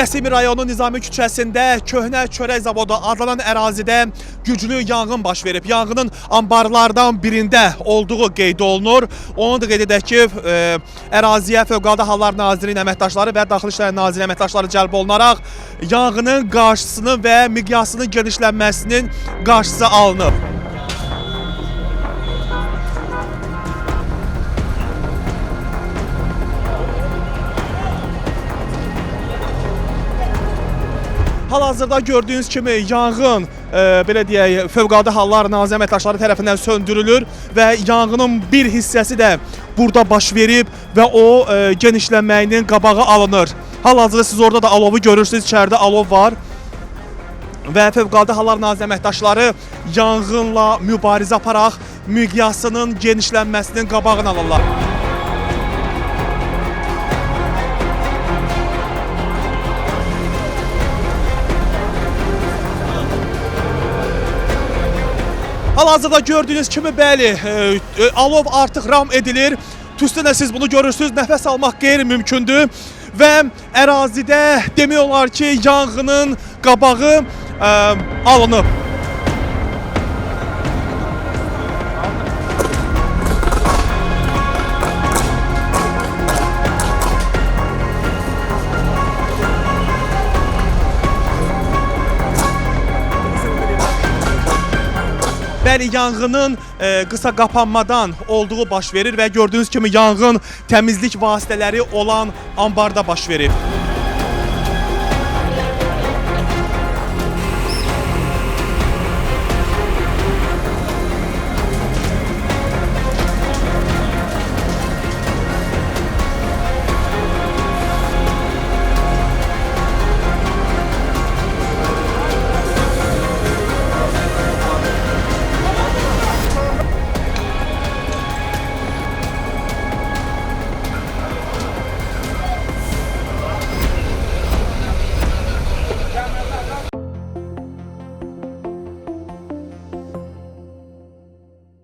Nəsimi rayonu Nizami küçəsində köhnə çörək zavodu adlanan ərazidə güclü yanğın baş verib. Yanğının anbarlardan birində olduğu qeyd olunur. Onu da qeyd edək ki, əraziyə Fövqəladə Hallar Nazirliyinin əməkdaşları və Daxili İşlər Nazirliyinin əməkdaşları cəlb olunaraq yanğının qarşısının və miqyasının genişlənməsinin qarşısı alınıb. Hal-hazırda gördüyünüz kimi yanğın belə deyək, Fövqəladə Hallar Nazirliyinin əməkdaşları tərəfindən söndürülür və yanğının bir hissəsi də burada baş verib və o genişlənməyinin qabağı alınır. Hal-hazırda siz orada da alovu görürsünüz, içəridə alov var və Fövqəladə Hallar Nazirliyinin əməkdaşları yanğınla mübarizə aparaq miqyasının genişlənməsinin qabağını alırlar. Hal-hazırda gördüyünüz kimi bəli, alov artıq ram edilir. Tüstündə siz bunu görürsünüz, nəfəs almaq qeyri-mümkündür və ərazidə demək olar ki, yanğının qabağı alınıb. Bəli, yanğının qısa qapanmadan olduğu baş verir və gördüyünüz kimi yanğın təmizlik vasitələri olan ambarda baş verib.